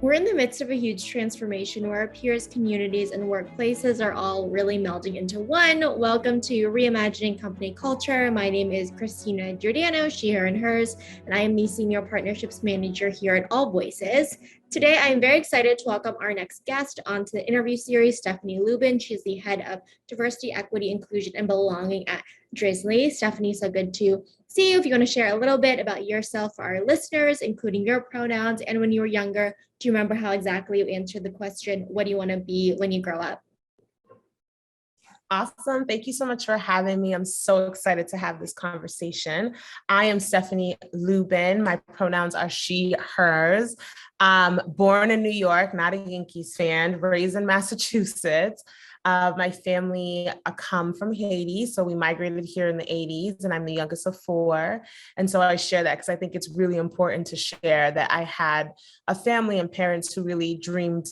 We're in the midst of a huge transformation where our peers, communities, and workplaces are all really melding into one. Welcome to Reimagining Company Culture. My name is Christina Giordano, she, her, and hers, and I am the Senior Partnerships Manager here at AllVoices. Today, I am very excited to welcome our next guest onto the interview series, Stephanie Lubin. She's the head of Diversity, Equity, Inclusion, and Belonging at Drizly. Stephanie, so good to see you. If you want to share a little bit about yourself for our listeners, including your pronouns, and when you were younger, do you remember how exactly you answered the question, what do you want to be when you grow up? Awesome. Thank you so much for having me. I'm so excited to have this conversation. I am Stephanie Lubin. My pronouns are she, hers. Born in New York, not a Yankees fan, raised in Massachusetts. My family come from Haiti, so we migrated here in the 80s, and I'm the youngest of four. And so I share that because I think it's really important to share that I had a family and parents who really dreamed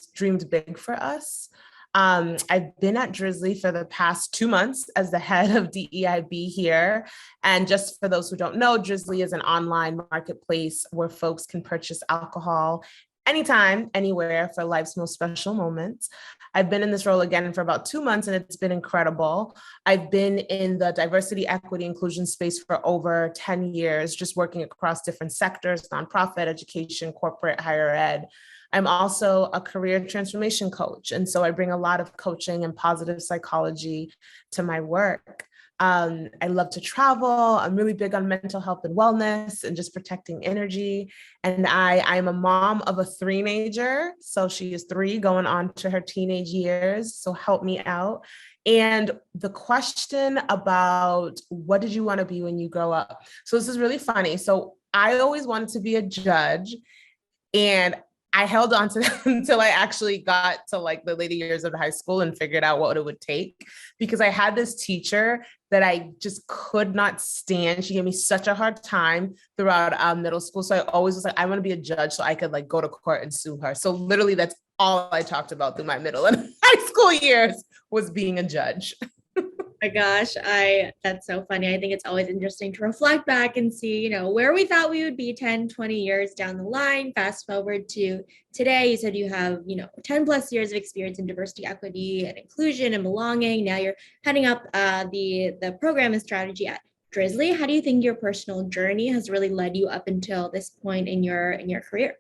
big for us. I've been at Drizzly for the past 2 months as the head of DEIB here. And just for those who don't know, Drizzly is an online marketplace where folks can purchase alcohol anytime, anywhere for life's most special moments. I've been in this role again for about 2 months, and it's been incredible. I've been in the diversity, equity, inclusion space for over 10 years, just working across different sectors, nonprofit, education, corporate, higher ed. I'm also a career transformation coach. And so I bring a lot of coaching and positive psychology to my work. I love to travel. I'm really big on mental health and wellness and just protecting energy. And I'm a mom of a three-nager. So she is 3 going on to her teenage years. So help me out. And the question about what did you want to be when you grow up? So this is really funny. So I always wanted to be a judge. And I held on to that until I actually got to like the later years of high school and figured out what it would take, because I had this teacher that I just could not stand. She gave me such a hard time throughout middle school. So I always was like, I want to be a judge so I could like go to court and sue her. So literally that's all I talked about through my middle and high school years was being a judge. My gosh, that's so funny. I think it's always interesting to reflect back and see, where we thought we would be 10, 20 years down the line. Fast forward to today, you said you have, 10 plus years of experience in diversity, equity, and inclusion and belonging. Now you're heading up the program and strategy at Drizzly. How do you think your personal journey has really led you up until this point in your career?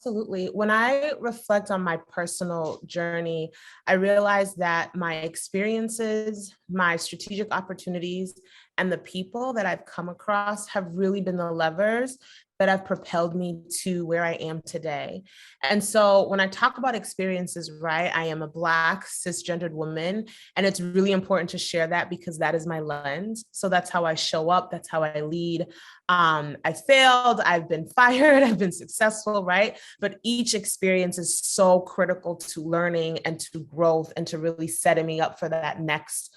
Absolutely. When I reflect on my personal journey, I realize that my experiences, my strategic opportunities, and the people that I've come across have really been the levers that have propelled me to where I am today. And so when I talk about experiences, right, I am a Black cisgendered woman, and it's really important to share that because that is my lens. So that's how I show up. That's how I lead. I failed, I've been fired, I've been successful, right? But each experience is so critical to learning and to growth and to really setting me up for that next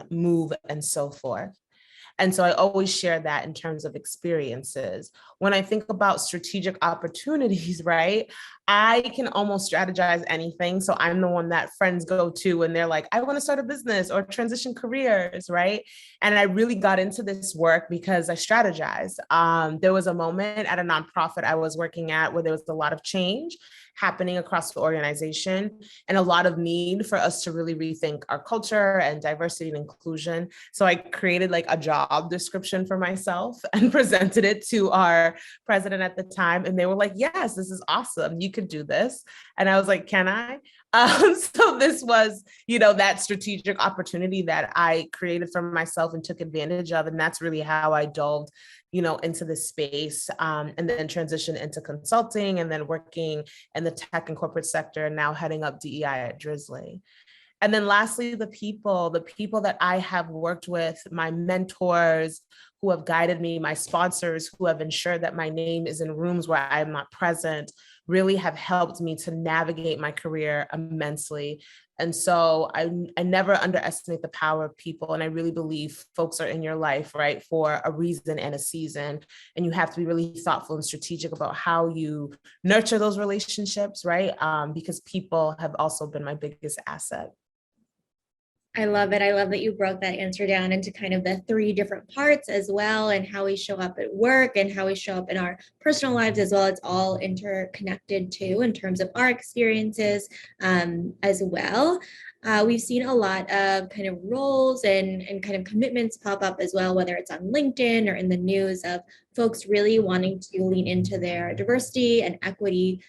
move and so forth. And so I always share that in terms of experiences. When I think about strategic opportunities, right, I can almost strategize anything. So I'm the one that friends go to and they're like, I want to start a business or transition careers, right? And I really got into this work because I strategized. There was a moment at a nonprofit I was working at where there was a lot of change happening across the organization and a lot of need for us to really rethink our culture and diversity and inclusion. So I created like a job description for myself and presented it to our president at the time. And they were like, yes, this is awesome. You could do this. And I was like, can I? So this was, that strategic opportunity that I created for myself and took advantage of. And that's really how I dove into this space, and then transition into consulting and then working in the tech and corporate sector, and now heading up DEI at Drizzly. And then lastly, the people that I have worked with, my mentors who have guided me, my sponsors who have ensured that my name is in rooms where I'm not present, really have helped me to navigate my career immensely. And so I never underestimate the power of people. And I really believe folks are in your life, right, for a reason and a season. And you have to be really thoughtful and strategic about how you nurture those relationships, right? Because people have also been my biggest asset. I love it. I love that you broke that answer down into kind of the three different parts as well, and how we show up at work and how we show up in our personal lives as well. It's all interconnected too in terms of our experiences as well. We've seen a lot of kind of roles and kind of commitments pop up as well, whether it's on LinkedIn or in the news of folks really wanting to lean into their diversity and equity,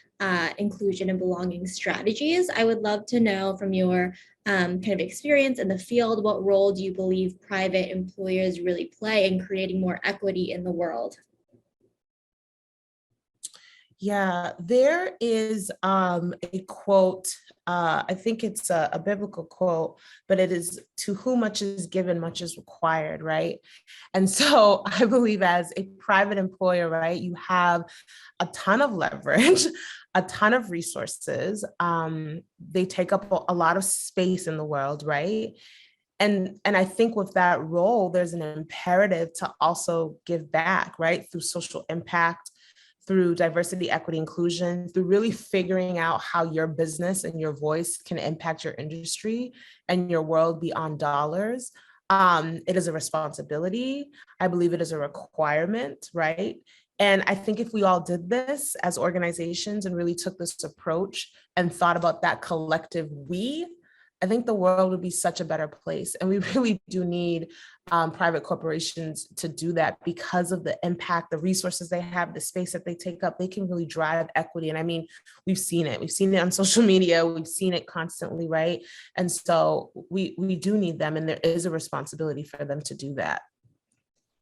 inclusion and belonging strategies. I would love to know from your kind of experience in the field, what role do you believe private employers really play in creating more equity in the world? Yeah, there is a quote. I think it's a biblical quote, but it is to whom much is given, much is required, right? And so I believe as a private employer, right, you have a ton of leverage, a ton of resources. They take up a lot of space in the world, right? And I think with that role, there's an imperative to also give back, right, through social impact, through diversity, equity, inclusion, through really figuring out how your business and your voice can impact your industry and your world beyond dollars. It is a responsibility. I believe it is a requirement, right? And I think if we all did this as organizations and really took this approach and thought about that collective we, I think the world would be such a better place. And we really do need private corporations to do that because of the impact, the resources they have, the space that they take up. They can really drive equity. And I mean, we've seen it. We've seen it on social media. We've seen it constantly, right? And so we do need them, and there is a responsibility for them to do that.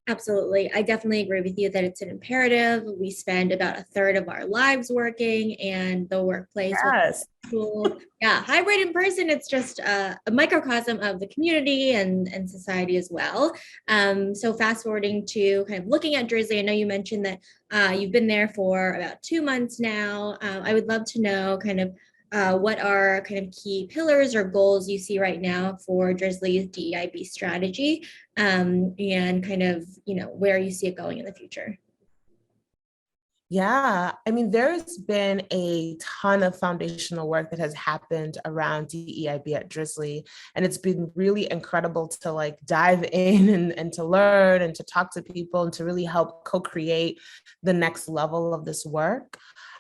Absolutely. I definitely agree with you that it's an imperative. We spend about a third of our lives working, and the workplace, Yes. school, yeah, hybrid in person, it's just a microcosm of the community and society as well. So fast forwarding to kind of looking at Drizzly, I know you mentioned that you've been there for about 2 months now. I would love to know kind of what are kind of key pillars or goals you see right now for Drizzly's DEIB strategy, and kind of, where you see it going in the future? Yeah, I mean, there's been a ton of foundational work that has happened around DEIB at Drizzly, and it's been really incredible to like dive in and to learn and to talk to people and to really help co-create the next level of this work.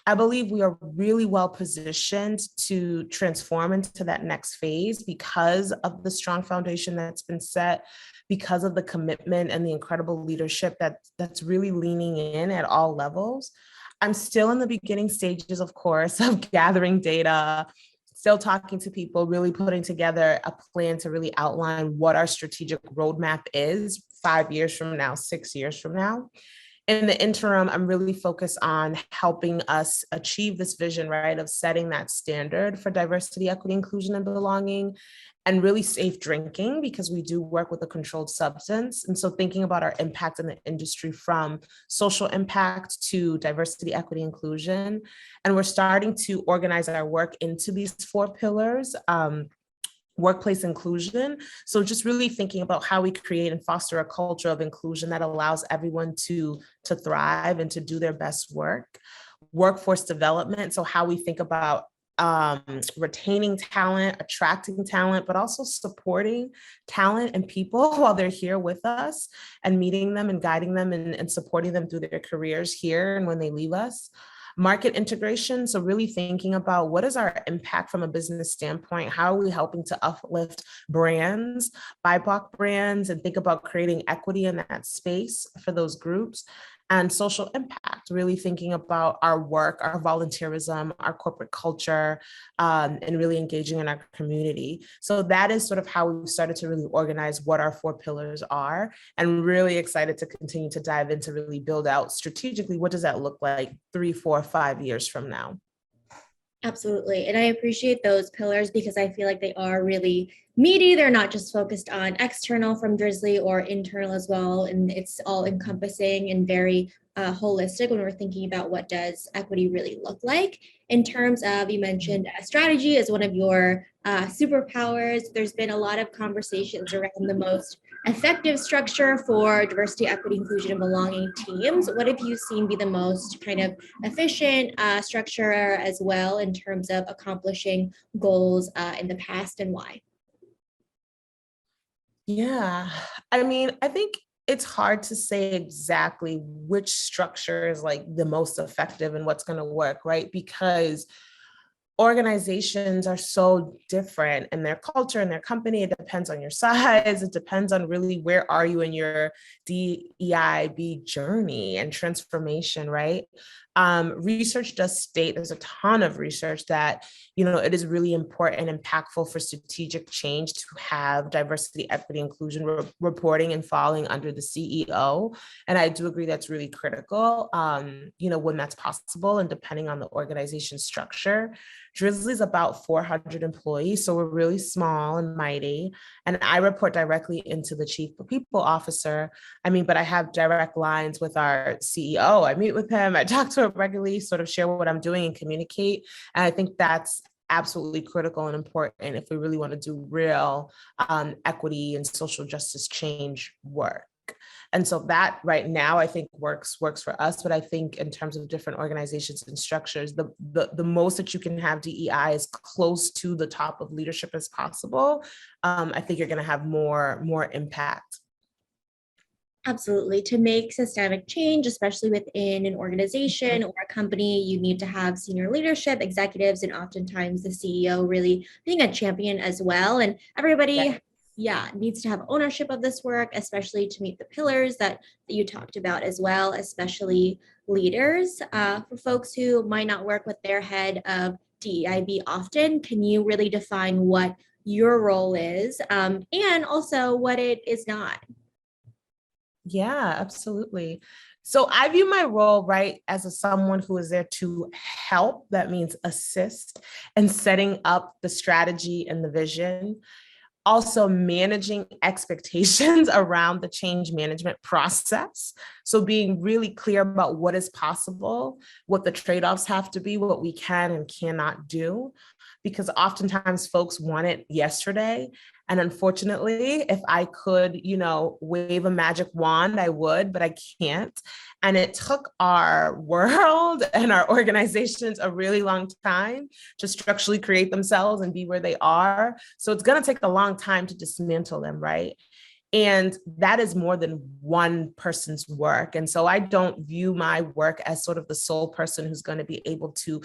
I believe we are really well positioned to transform into that next phase because of the strong foundation that's been set, because of the commitment and the incredible leadership that's really leaning in at all levels. I'm still in the beginning stages, of course, of gathering data, still talking to people, really putting together a plan to really outline what our strategic roadmap is 5 years from now, 6 years from now. In the interim, I'm really focused on helping us achieve this vision, right, of setting that standard for diversity, equity, inclusion, and belonging, and really safe drinking, because we do work with a controlled substance. And so thinking about our impact in the industry from social impact to diversity, equity, inclusion. And we're starting to organize our work into these 4 pillars. Workplace inclusion. So just really thinking about how we create and foster a culture of inclusion that allows everyone to thrive and to do their best work. Workforce development. So how we think about retaining talent, attracting talent, but also supporting talent and people while they're here with us and meeting them and guiding them and supporting them through their careers here and when they leave us. Market integration. So really thinking about what is our impact from a business standpoint? How are we helping to uplift brands, BIPOC brands, and think about creating equity in that space for those groups? And social impact, really thinking about our work, our volunteerism, our corporate culture, and really engaging in our community. So that is sort of how we've started to really organize what our 4 pillars are, and really excited to continue to dive into really build out strategically, what does that look like 3, 4, 5 years from now? Absolutely. And I appreciate those pillars because I feel like they are really meaty. They're not just focused on external from Drizzly or internal as well. And it's all encompassing and very holistic when we're thinking about what does equity really look like. In terms of, you mentioned strategy as one of your superpowers. There's been a lot of conversations around the most effective structure for diversity, equity, inclusion, and belonging teams. What have you seen be the most kind of efficient structure as well in terms of accomplishing goals in the past, and why? Yeah, I mean, I think it's hard to say exactly which structure is like the most effective and what's going to work, right? Because organizations are so different in their culture and their company. It depends on your size. It depends on really where are you in your DEIB journey and transformation, right? Research does state, there's a ton of research that, it is really important and impactful for strategic change to have diversity, equity, inclusion reporting and falling under the CEO. And I do agree that's really critical, when that's possible and depending on the organization structure. Drizzly is about 400 employees, so we're really small and mighty. And I report directly into the chief people officer. But I have direct lines with our CEO. I meet with him, I talk to him regularly, sort of share what I'm doing and communicate. And I think that's absolutely critical and important if we really want to do real equity and social justice change work. And so that right now I think works for us. But I think in terms of different organizations and structures, the most that you can have DEI as close to the top of leadership as possible. I think you're going to have more impact. Absolutely. To make systemic change, especially within an organization or a company, you need to have senior leadership, executives, and oftentimes the CEO really being a champion as well. And everybody, needs to have ownership of this work, especially to meet the pillars that you talked about as well, especially leaders. For folks who might not work with their head of DEIB often, can you really define what your role is and also what it is not? Yeah, absolutely. So I view my role, right, as someone who is there to help. That means assist and setting up the strategy and the vision. Also managing expectations around the change management process. So being really clear about what is possible, what the trade-offs have to be, what we can and cannot do, because oftentimes folks want it yesterday. And unfortunately, if I could, wave a magic wand, I would, but I can't. And it took our world and our organizations a really long time to structurally create themselves and be where they are. So it's going to take a long time to dismantle them, right? And that is more than one person's work. And so I don't view my work as sort of the sole person who's going to be able to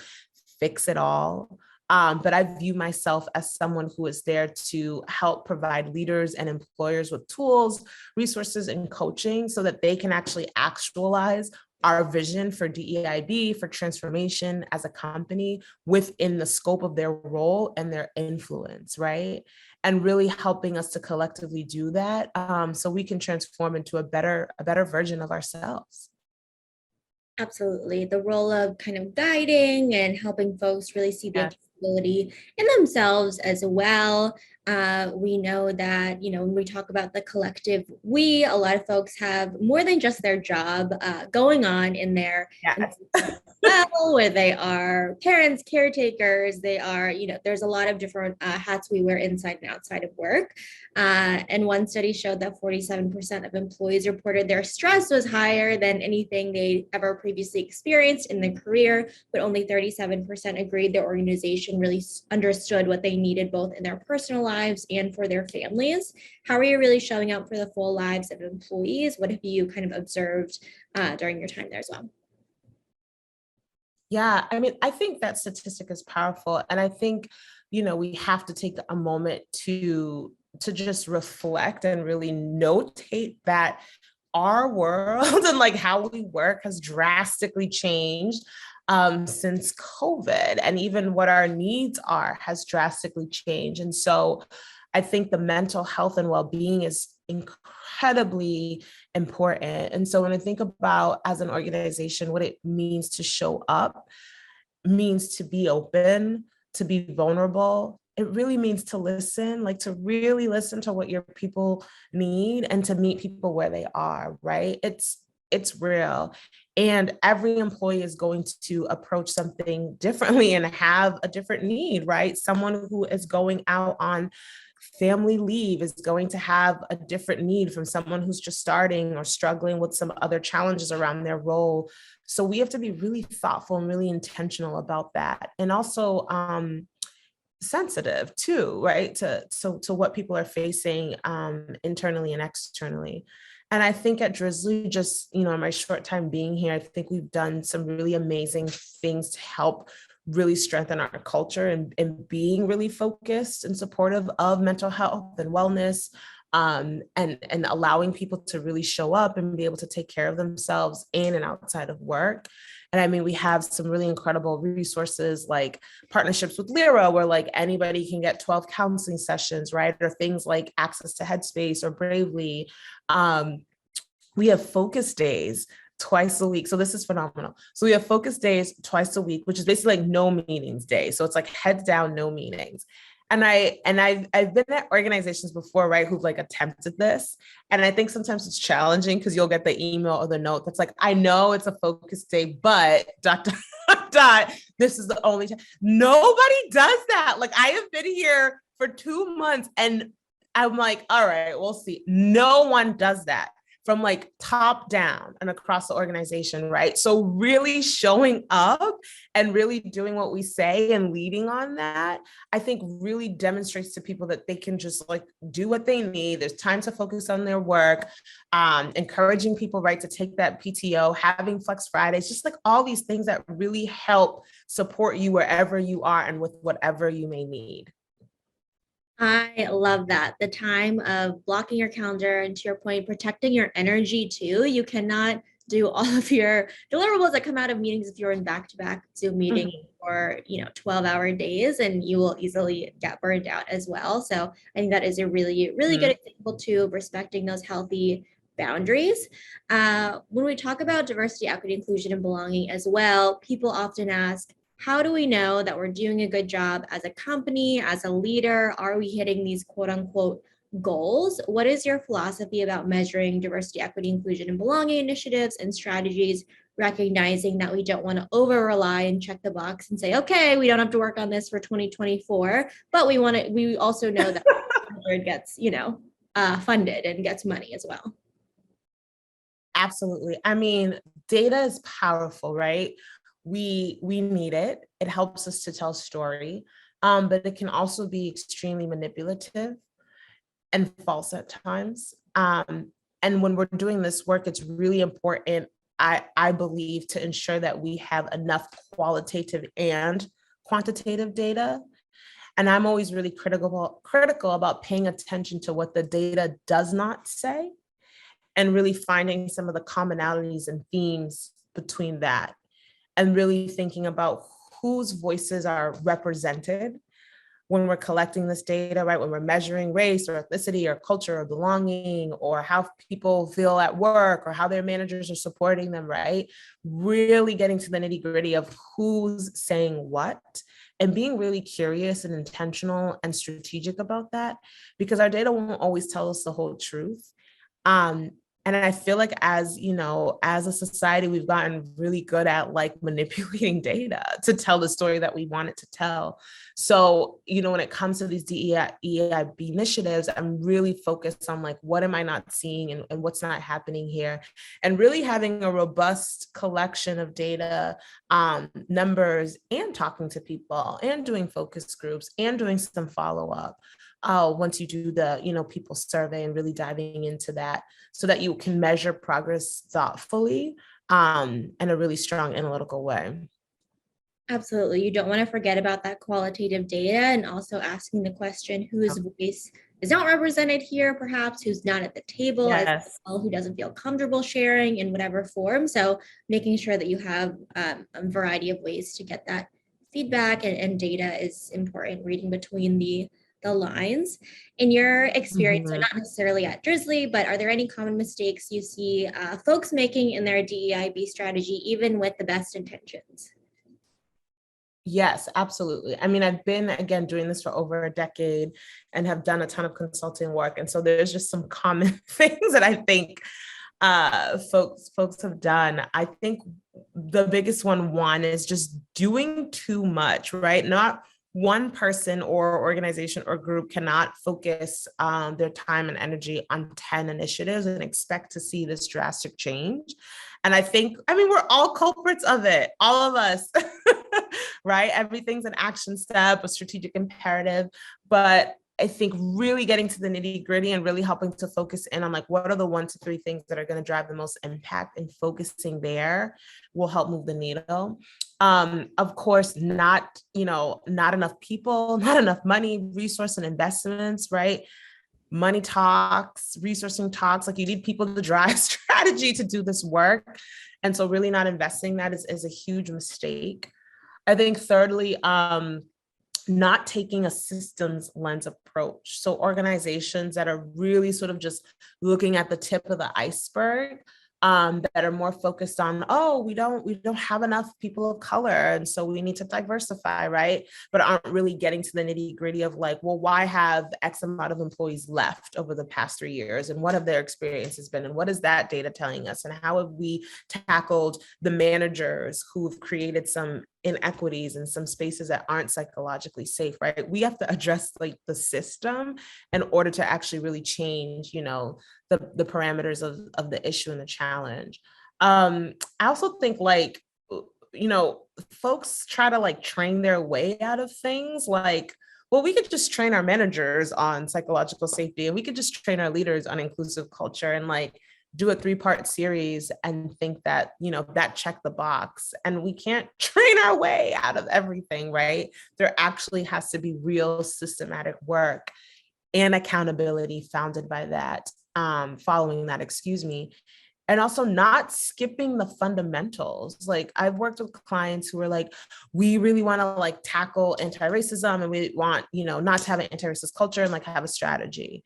fix it all. But I view myself as someone who is there to help provide leaders and employers with tools, resources, and coaching so that they can actually actualize our vision for DEIB, for transformation as a company within the scope of their role and their influence, right? And really helping us to collectively do that so we can transform into a better version of ourselves. Absolutely. The role of kind of guiding and helping folks really see the accountability in themselves as well. We know that, when we talk about the collective, a lot of folks have more than just their job going on in their where they are parents, caretakers, they are, there's a lot of different hats we wear inside and outside of work. And one study showed that 47% of employees reported their stress was higher than anything they ever previously experienced in their career, but only 37% agreed their organization really understood what they needed both in their personal lives and for their families. How are you really showing up for the full lives of employees? What have you kind of observed during your time there as well? Yeah, I think that statistic is powerful. And I think, we have to take a moment to just reflect and really notate that our world and like how we work has drastically changed since COVID, and even what our needs are has drastically changed. And so I think the mental health and well-being is incredibly important. And so when I think about as an organization, what it means to show up, means to be open, to be vulnerable. It really means to listen, like to really listen to what your people need and to meet people where they are, right? It's real. And every employee is going to approach something differently and have a different need, right? Someone who is going out on family leave is going to have a different need from someone who's just starting or struggling with some other challenges around their role. So we have to be really thoughtful and really intentional about that. And also sensitive too, right? To what people are facing internally and externally. And I think at Drizzly, just, in my short time being here, I think we've done some really amazing things to help really strengthen our culture and being really focused and supportive of mental health and wellness, and allowing people to really show up and be able to take care of themselves in and outside of work. And I mean, we have some really incredible resources like partnerships with Lyra, where like anybody can get 12 counseling sessions, right? Or things like access to Headspace or Bravely. We have focus days twice a week. So this is phenomenal. So we have focus days twice a week, which is basically like no meetings day. So it's like heads down, no meetings. And I've been at organizations before, right, who've like attempted this. And I think sometimes it's challenging because you'll get the email or the note that's like, I know it's a focus day, but dot, dot, dot, this is the only time. Nobody does that. Like I have been here for 2 months and I'm like, all right, we'll see. No one does that from like top down and across the organization, right? So really showing up and really doing what we say and leading on that, I think really demonstrates to people that they can just like do what they need. There's time to focus on their work, encouraging people, right, to take that PTO, having Flex Fridays, just like all these things that really help support you wherever you are and with whatever you may need. I love that. The time of blocking your calendar and to your point, protecting your energy too. You cannot do all of your deliverables that come out of meetings if you're in back-to-back Zoom meetings for 12-hour days, and you will easily get burned out as well. So I think that is a really, really good example too of respecting those healthy boundaries. When we talk about diversity, equity, inclusion, and belonging as well, people often ask, how do we know that we're doing a good job as a company, as a leader? Are we hitting these quote unquote goals? What is your philosophy about measuring diversity, equity, inclusion, and belonging initiatives and strategies, recognizing that we don't want to over rely and check the box and say, okay, we don't have to work on this for 2024, but we also know that it gets, funded and gets money as well. Absolutely. I mean, data is powerful, right? We need it. It helps us to tell story, but it can also be extremely manipulative and false at times. And when we're doing this work, it's really important, I believe, to ensure that we have enough qualitative and quantitative data. And I'm always really critical about paying attention to what the data does not say and really finding some of the commonalities and themes between that, and really thinking about whose voices are represented when we're collecting this data, right? When we're measuring race or ethnicity or culture or belonging or how people feel at work or how their managers are supporting them, right? Really getting to the nitty gritty of who's saying what and being really curious and intentional and strategic about that, because our data won't always tell us the whole truth. And I feel like as a society, we've gotten really good at like manipulating data to tell the story that we want it to tell. So, when it comes to these DEIB initiatives, I'm really focused on like, what am I not seeing and what's not happening here? And really having a robust collection of data, numbers, and talking to people and doing focus groups and doing some follow-up. Once you do the, people survey and really diving into that so that you can measure progress thoughtfully, in a really strong analytical way. Absolutely. You don't want to forget about that qualitative data and also asking the question, whose voice is not represented here, perhaps, who's not at the table as well, who doesn't feel comfortable sharing in whatever form. So making sure that you have a variety of ways to get that feedback and data is important, reading between the lines. In your experience, so not necessarily at Drizzly, but are there any common mistakes you see folks making in their DEIB strategy, even with the best intentions? Yes, absolutely. I mean, I've been, again, doing this for over a decade and have done a ton of consulting work. And so there's just some common things that I think folks have done. I think the biggest one is just doing too much, right? Not one person or organization or group cannot focus their time and energy on 10 initiatives and expect to see this drastic change. And I mean, we're all culprits of it, all of us. right? Everything's an action step, a strategic imperative, but I think really getting to the nitty gritty and really helping to focus in on like, what are the 1 to 3 things that are going to drive the most impact, and focusing there will help move the needle. Of course, not enough people, not enough money, resource and investments, right? Money talks, resourcing talks, like you need people to drive strategy to do this work. And so really not investing that is a huge mistake. I think thirdly, not taking a systems lens approach. So organizations that are really sort of just looking at the tip of the iceberg, that are more focused on, oh, we don't have enough people of color, and so we need to diversify, right? But aren't really getting to the nitty gritty of like, well, why have X amount of employees left over the past 3 years, and what have their experiences been, and what is that data telling us, and how have we tackled the managers who've created some inequities in some spaces that aren't psychologically safe, right? We have to address like the system in order to actually really change, the parameters of the issue and the challenge. I also think like, folks try to like train their way out of things like, well, we could just train our managers on psychological safety, and we could just train our leaders on inclusive culture, and like do a 3-part series and think that, that checked the box. And we can't train our way out of everything, right? There actually has to be real systematic work and accountability founded by that, following that, and also not skipping the fundamentals. Like I've worked with clients who are like, we really want to like tackle anti-racism, and we want, not to have an anti-racist culture and like have a strategy.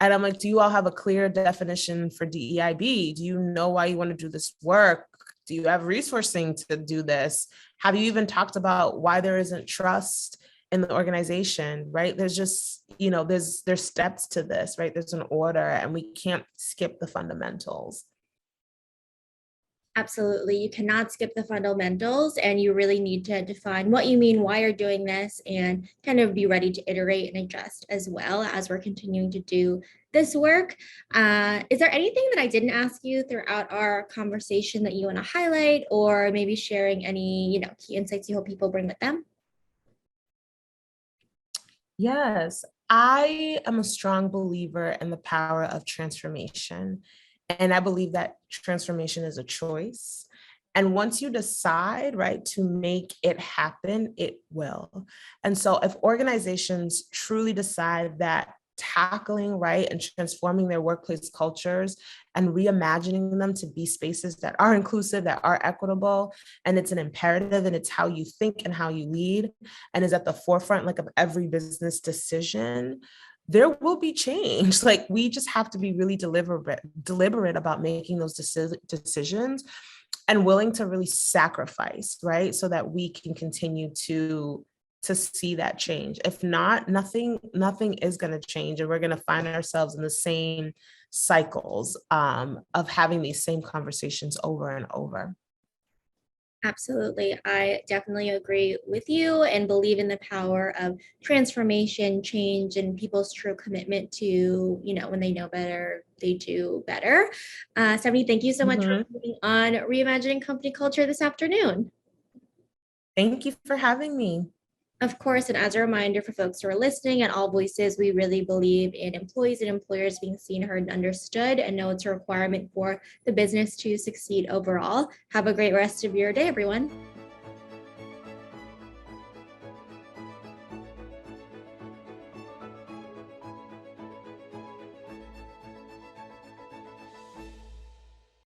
And I'm like, do you all have a clear definition for DEIB? Do you know why you want to do this work? Do you have resourcing to do this? Have you even talked about why there isn't trust in the organization, right? There's just, there's steps to this, right? There's an order, and we can't skip the fundamentals. Absolutely. You cannot skip the fundamentals, and you really need to define what you mean, why you're doing this, and kind of be ready to iterate and adjust as well as we're continuing to do this work. Is there anything that I didn't ask you throughout our conversation that you want to highlight, or maybe sharing any, key insights you hope people bring with them? Yes, I am a strong believer in the power of transformation. And I believe that transformation is a choice. And once you decide, right, to make it happen, it will. And so if organizations truly decide that tackling, right, and transforming their workplace cultures and reimagining them to be spaces that are inclusive, that are equitable, and it's an imperative, and it's how you think and how you lead, and is at the forefront like of every business decision, there will be change. Like we just have to be really deliberate about making those decisions, and willing to really sacrifice, right? So that we can continue to see that change. If not, nothing is going to change, and we're going to find ourselves in the same cycles of having these same conversations over and over. Absolutely. I definitely agree with you and believe in the power of transformation, change, and people's true commitment to, when they know better, they do better. Stephanie, thank you so much for being on Reimagining Company Culture this afternoon. Thank you for having me. Of course, and as a reminder for folks who are listening, at AllVoices, we really believe in employees and employers being seen, heard, and understood, and know it's a requirement for the business to succeed overall. Have a great rest of your day, everyone.